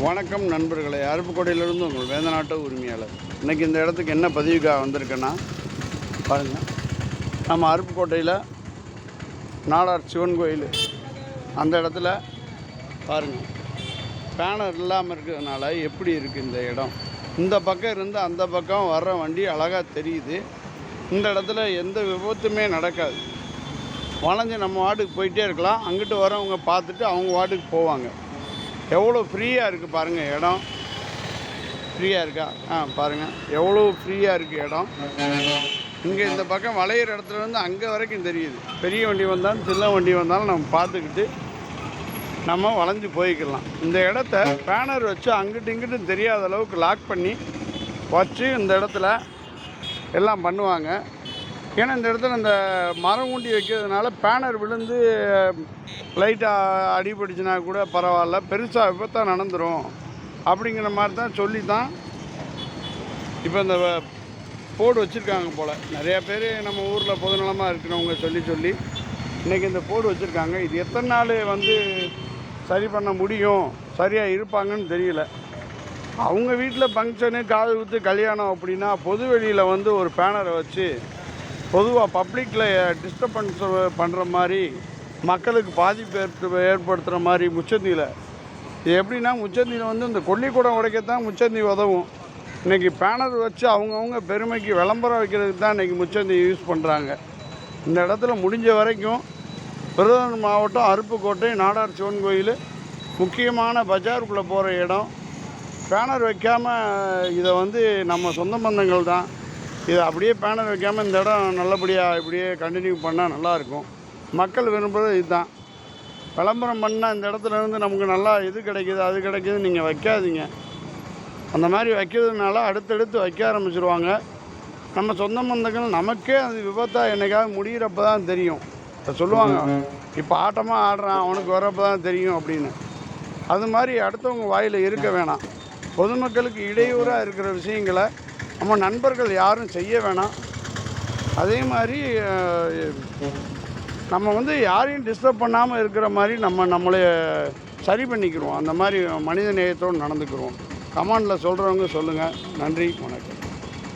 வணக்கம் நண்பர்களே, அருப்புக்கோட்டையிலிருந்து உங்கள் வேந்தநாட்டு உரிமையாளர். இன்றைக்கி இந்த இடத்துக்கு என்ன பதிவுக்காக வந்திருக்கேன்னா பாருங்கள், நம்ம அருப்புக்கோட்டையில் நாடார் சிவன் கோயில் அந்த இடத்துல பாருங்கள், பேனர் இல்லாமல் இருக்கிறதுனால எப்படி இருக்குது இந்த இடம். இந்த பக்கம் இருந்து அந்த பக்கம் வர்ற வண்டி அழகாக தெரியுது. இந்த இடத்துல எந்த விபத்துமே நடக்காது. வளைஞ்சு நம்ம வாட்டுக்கு போயிட்டே இருக்கலாம். அங்கிட்டு வரவங்க பார்த்துட்டு அவங்க வாட்டுக்கு போவாங்க. எவ்வளோ ஃப்ரீயாக இருக்குது பாருங்கள், இடம் ஃப்ரீயாக இருக்கா? பாருங்கள் எவ்வளோ ஃப்ரீயாக இருக்குது இடம். இங்கே இந்த பக்கம் வளையிற இடத்துலேருந்து அங்கே வரைக்கும் தெரியுது. பெரிய வண்டி வந்தாலும் சின்ன வண்டி வந்தாலும் நம்ம பார்த்துக்கிட்டு நம்ம வளைஞ்சு போய்க்கலாம். இந்த இடத்த பேனர் வச்சு அங்கிட்டு இங்கிட்டு தெரியாத அளவுக்கு லாக் பண்ணி வச்சு இந்த இடத்துல எல்லாம் பண்ணுவாங்க. ஏன்னா இந்த இடத்துல இந்த மரம் ஊண்டி வைக்கிறதுனால பேனர் விழுந்து லைட்டாக அடிபட்டுச்சுன்னா கூட பரவாயில்ல, பெருசாக விபத்தாக நடந்துடும் அப்படிங்கிற மாதிரி தான் சொல்லி தான் இப்போ இந்த போர்டு வச்சுருக்காங்க போல். நிறையா பேர் நம்ம ஊரில் பொதுநலமாக இருக்கிறவங்க சொல்லி இன்றைக்கி இந்த போர்டு வச்சுருக்காங்க. இது எத்தனை நாள் சரி பண்ண முடியும், சரியாக இருப்பாங்கன்னு தெரியல. அவங்க வீட்டில் ஃபங்க்ஷனு, காது குத்து, கல்யாணம் அப்படின்னா பொது வெளியில் ஒரு பேனரை வச்சு பொதுவாக பப்ளிக்கில் டிஸ்டர்பன்ஸ் பண்ணுற மாதிரி, மக்களுக்கு பாதிப்பு ஏற்படுத்துகிற மாதிரி முச்சந்தியில் இது எப்படின்னா, முச்சந்தியில் இந்த கொல்லிக்கூடம் உடைக்கத்தான் முச்சந்தி உதவும். இன்றைக்கி பேனர் வச்சு அவங்கவுங்க பெருமைக்கு விளம்பரம் வைக்கிறதுக்கு தான் இன்றைக்கி முச்சந்தி யூஸ் பண்ணுறாங்க. இந்த இடத்துல முடிஞ்ச வரைக்கும் விருதுநகர் மாவட்டம் அருப்புக்கோட்டை நாடார் சிவன் கோயில் முக்கியமான பஜாருக்குள்ளே போகிற இடம். பேனர் வைக்காமல் இதை நம்ம சொந்த பந்தங்கள் தான் இதை அப்படியே பேனர் வைக்காமல் இந்த இடம் நல்லபடியாக இப்படியே கண்டினியூ பண்ணால் நல்லாயிருக்கும். மக்கள் விரும்புகிறது இதுதான். விளம்பரம் பண்ணால் இந்த இடத்துல நமக்கு நல்லா இது கிடைக்கிது அது கிடைக்கிது நீங்கள் வைக்காதீங்க. அந்த மாதிரி வைக்கிறதுனால அடுத்தடுத்து வைக்க ஆரம்பிச்சிருவாங்க. நம்ம சொந்த பந்தங்கள் நமக்கே அது விபத்தாக என்னைக்காவது முடிகிறப்ப தான் தெரியும். இப்போ சொல்லுவாங்க, இப்போ ஆட்டமாக ஆடுறான் அவனுக்கு வரப்போ தான் தெரியும் அப்படின்னு. அது மாதிரி அடுத்தவங்க வாயில் இருக்க வேணாம். பொதுமக்களுக்கு இடையூறாக இருக்கிற விஷயங்களை நம்ம நண்பர்கள் யாரும் செய்ய வேணாம். அதே மாதிரி நம்ம யாரையும் டிஸ்டர்ப் பண்ணாமல் இருக்கிற மாதிரி நம்மளே சரி பண்ணிக்கிடுவோம். அந்த மாதிரி மனித நேயத்தோடு நடந்துக்கிடுவோம். கமெண்டில் சொல்கிறவங்க சொல்லுங்கள். நன்றி, வணக்கம்.